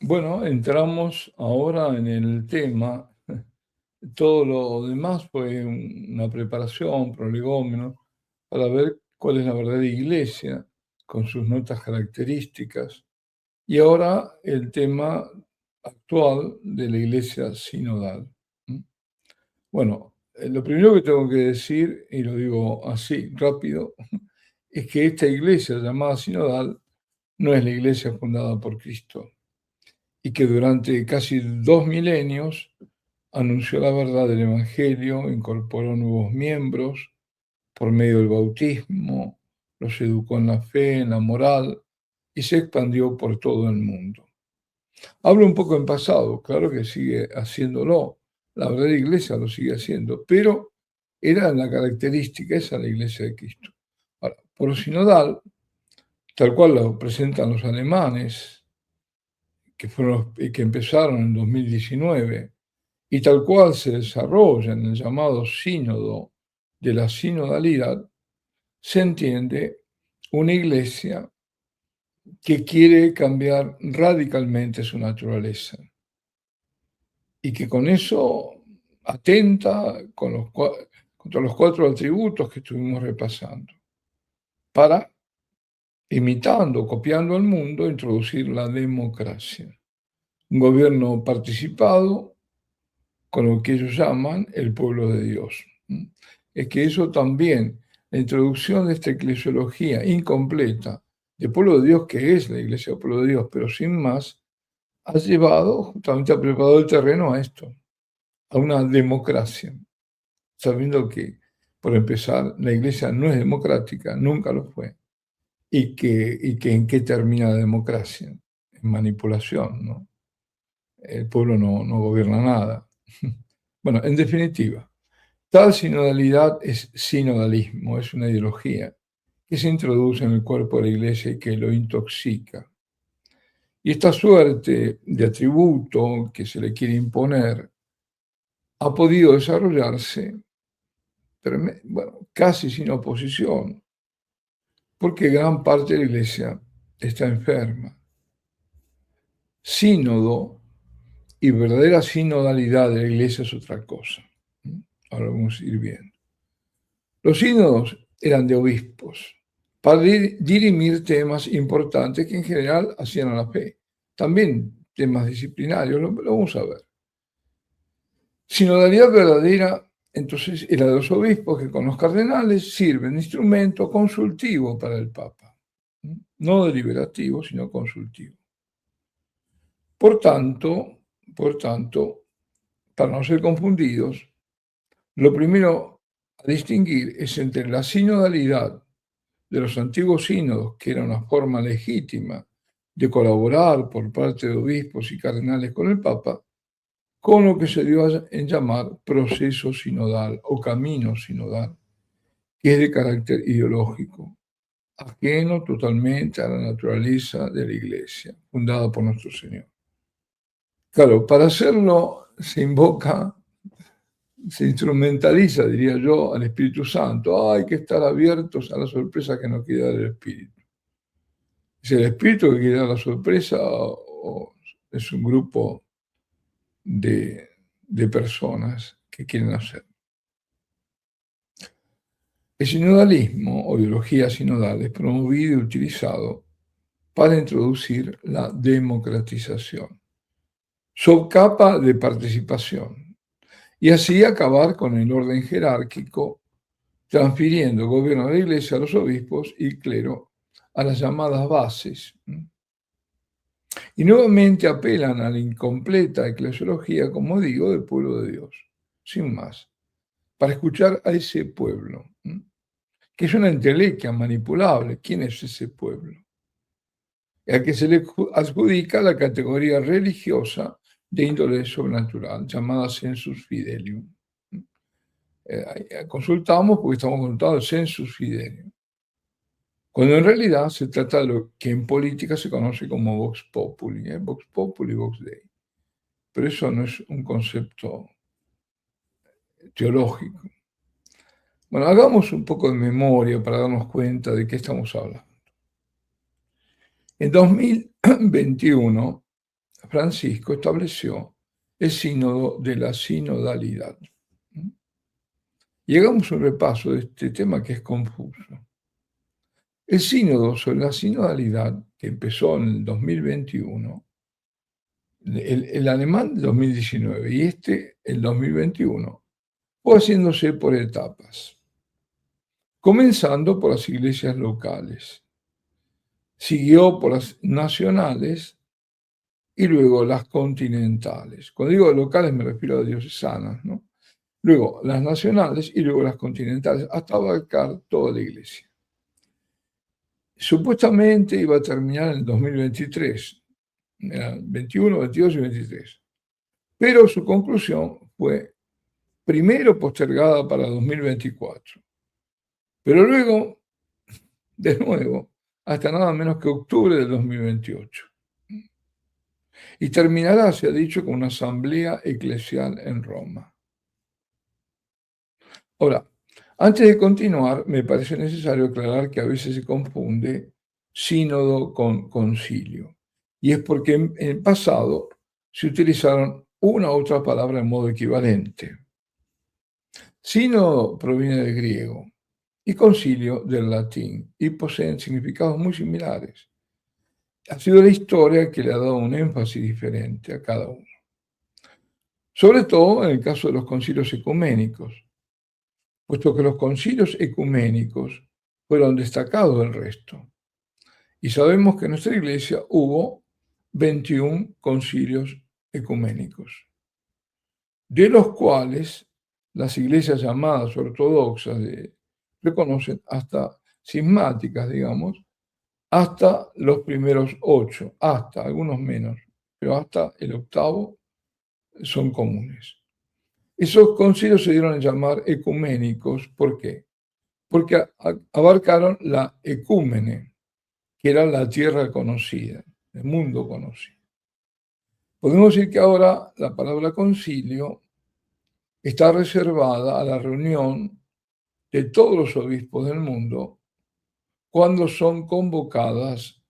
Bueno, entramos ahora en el tema. Todo lo demás fue una preparación, prolegómeno, para ver cuál es la verdadera iglesia, con sus notas características. Y ahora el tema actual de la iglesia sinodal. ¿M? Bueno, lo primero que tengo que decir, y lo digo así, rápido, es que esta iglesia llamada sinodal no es la iglesia fundada por Cristo y que durante casi 2 milenios anunció la verdad del Evangelio, incorporó nuevos miembros por medio del bautismo, los educó en la fe, en la moral y se expandió por todo el mundo. Hablo un poco en pasado, claro que sigue haciéndolo, la verdadera iglesia lo sigue haciendo, pero era la característica, esa es la iglesia de Cristo. Ahora, por sinodal, tal cual lo presentan los alemanes, que empezaron en 2019, y tal cual se desarrolla en el llamado sínodo de la sinodalidad, se entiende una iglesia que quiere cambiar radicalmente su naturaleza y que con eso atenta contra los 4 atributos que estuvimos repasando, para, imitando, copiando al mundo, introducir la democracia. Un gobierno participado con lo que ellos llaman el pueblo de Dios. Es que eso también, la introducción de esta eclesiología incompleta del pueblo de Dios, que es la iglesia del pueblo de Dios, pero sin más, ha llevado, justamente ha preparado el terreno a esto, a una democracia, sabiendo que, por empezar, la iglesia no es democrática, nunca lo fue, y que en qué termina la democracia, en manipulación, ¿no? El pueblo no gobierna nada. Bueno, en definitiva, tal sinodalidad es sinodalismo, es una ideología que se introduce en el cuerpo de la iglesia y que lo intoxica. Y esta suerte de atributo que se le quiere imponer ha podido desarrollarse, bueno, casi sin oposición, porque gran parte de la iglesia está enferma. Sínodo y verdadera sinodalidad de la iglesia es otra cosa. Ahora vamos a ir viendo. Los sínodos eran de obispos para dirimir temas importantes que en general hacían a la fe. También temas disciplinarios, lo vamos a ver. Sinodalidad verdadera, entonces, era de los obispos que con los cardenales sirven de instrumento consultivo para el Papa. No deliberativo, sino consultivo. Por tanto, para no ser confundidos, lo primero a distinguir es entre la sinodalidad de los antiguos sínodos, que era una forma legítima de colaborar por parte de obispos y cardenales con el Papa, con lo que se dio en llamar proceso sinodal o camino sinodal, que es de carácter ideológico, ajeno totalmente a la naturaleza de la Iglesia, fundada por nuestro Señor. Claro, para hacerlo se invoca, se instrumentaliza, diría yo, al Espíritu Santo. Hay que estar abiertos a la sorpresa que nos quiere dar el Espíritu. ¿Es el Espíritu que quiere dar la sorpresa o es un grupo de personas que quieren hacer? El sinodalismo o ideología sinodal es promovido y utilizado para introducir la democratización, subcapa de participación, y así acabar con el orden jerárquico, transfiriendo el gobierno de la Iglesia a los obispos y clero, a las llamadas bases. Y nuevamente apelan a la incompleta eclesiología, como digo, del pueblo de Dios, sin más, para escuchar a ese pueblo, que es una entelequia manipulable. ¿Quién es ese pueblo? Al que se le adjudica la categoría religiosa de índole sobrenatural, llamada sensus fidelium. Consultamos porque estamos consultando el sensus fidelium, cuando en realidad se trata de lo que en política se conoce como vox populi, vox populi, vox dei. Pero eso no es un concepto teológico. Bueno, hagamos un poco de memoria para darnos cuenta de qué estamos hablando. En 2021 Francisco estableció el sínodo de la sinodalidad. Y hagamos un repaso de este tema que es confuso. El sínodo sobre la sinodalidad, que empezó en el 2021, el alemán 2019 y el 2021, fue haciéndose por etapas, comenzando por las iglesias locales, siguió por las nacionales y luego las continentales. Cuando digo locales me refiero a diocesanas, ¿no? Luego las nacionales y luego las continentales, hasta abarcar toda la iglesia. Supuestamente iba a terminar en el 2023, 21, 22 y 23. Pero su conclusión fue primero postergada para 2024. Pero luego, de nuevo, hasta nada menos que octubre del 2028. Y terminará, se ha dicho, con una asamblea eclesial en Roma. Ahora, antes de continuar, me parece necesario aclarar que a veces se confunde sínodo con concilio. Y es porque en el pasado se utilizaron una u otra palabra en modo equivalente. Sínodo proviene del griego y concilio del latín y poseen significados muy similares. Ha sido la historia que le ha dado un énfasis diferente a cada uno. Sobre todo en el caso de los concilios ecuménicos, puesto que los concilios ecuménicos fueron destacados del resto. Y sabemos que en nuestra iglesia hubo 21 concilios ecuménicos, de los cuales las iglesias llamadas ortodoxas reconocen hasta cismáticas, digamos, hasta los primeros 8, hasta algunos menos, pero hasta el octavo son comunes. Esos concilios se dieron a llamar ecuménicos, ¿por qué? Porque abarcaron la ecúmene, que era la tierra conocida, el mundo conocido. Podemos decir que ahora la palabra concilio está reservada a la reunión de todos los obispos del mundo cuando son convocados,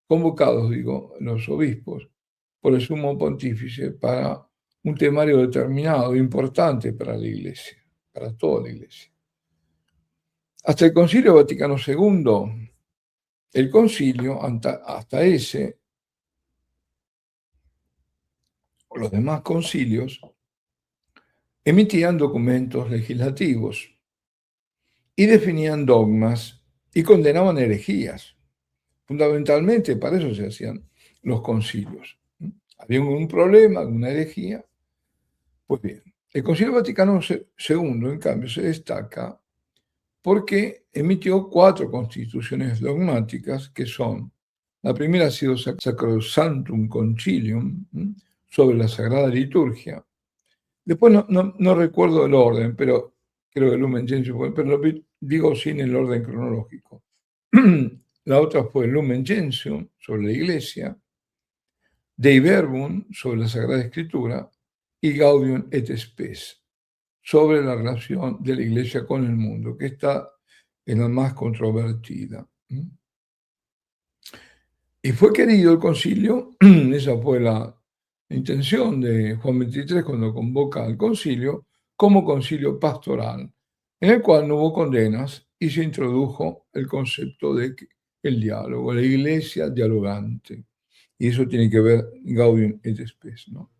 los obispos, por el sumo pontífice para un temario determinado, importante para la iglesia, para toda la iglesia. Hasta el Concilio Vaticano II, el concilio, hasta ese, o los demás concilios, emitían documentos legislativos y definían dogmas y condenaban herejías. Fundamentalmente para eso se hacían los concilios. Había un problema, una herejía. Pues bien, el Concilio Vaticano II, en cambio, se destaca porque emitió 4 constituciones dogmáticas que son: la primera ha sido Sacrosanctum Concilium, sobre la Sagrada Liturgia. Después no recuerdo el orden, pero creo que Lumen Gentium, pero lo digo sin el orden cronológico. La otra fue Lumen Gentium, sobre la Iglesia, Dei Verbum, sobre la Sagrada Escritura, y Gaudium et Spes, sobre la relación de la Iglesia con el mundo, que está en la más controvertida. Y fue querido el concilio, esa fue la intención de Juan XXIII cuando convoca al concilio, como concilio pastoral, en el cual no hubo condenas y se introdujo el concepto de el diálogo, la iglesia dialogante. Y eso tiene que ver Gaudium et Spes, ¿no?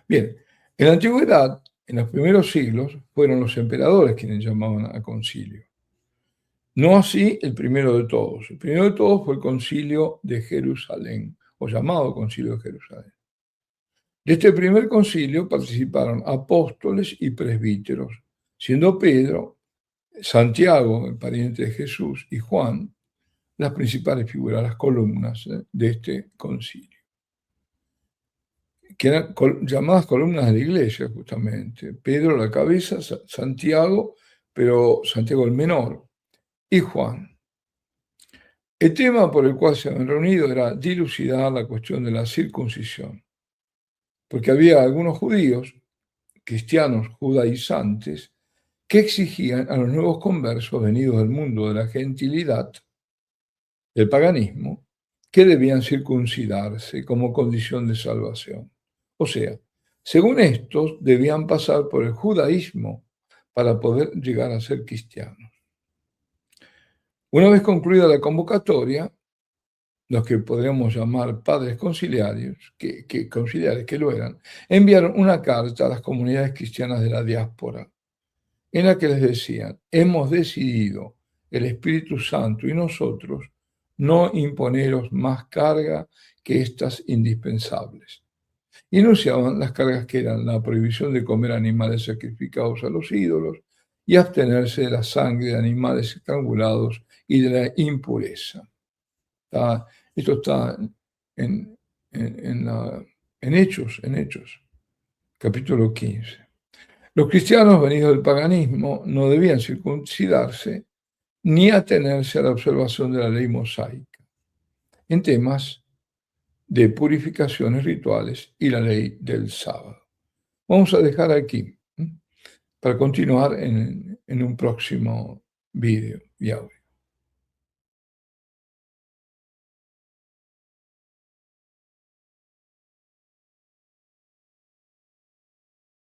Bien, en la antigüedad, en los primeros siglos, fueron los emperadores quienes llamaban a concilio. No así el primero de todos. El primero de todos fue el Concilio de Jerusalén, o llamado Concilio de Jerusalén. De este primer concilio participaron apóstoles y presbíteros, siendo Pedro, Santiago, el pariente de Jesús, y Juan las principales figuras, las columnas de este concilio, que eran llamadas columnas de la iglesia, justamente. Pedro la cabeza, Santiago, pero Santiago el menor, y Juan. El tema por el cual se habían reunido era dilucidar la cuestión de la circuncisión, porque había algunos judíos, cristianos judaizantes, que exigían a los nuevos conversos venidos del mundo de la gentilidad, del paganismo, que debían circuncidarse como condición de salvación. O sea, según estos, debían pasar por el judaísmo para poder llegar a ser cristianos. Una vez concluida la convocatoria, los que podríamos llamar padres conciliarios, conciliares que lo eran, enviaron una carta a las comunidades cristianas de la diáspora, en la que les decían: hemos decidido, el Espíritu Santo y nosotros, no imponeros más carga que estas indispensables. Y enunciaban las cargas que eran la prohibición de comer animales sacrificados a los ídolos y abstenerse de la sangre de animales estrangulados y de la impureza. Esto está en, en Hechos, capítulo 15. Los cristianos venidos del paganismo no debían circuncidarse ni atenerse a la observación de la ley mosaica en temas de purificaciones rituales y la ley del sábado. Vamos a dejar aquí para continuar en un próximo vídeo y audio.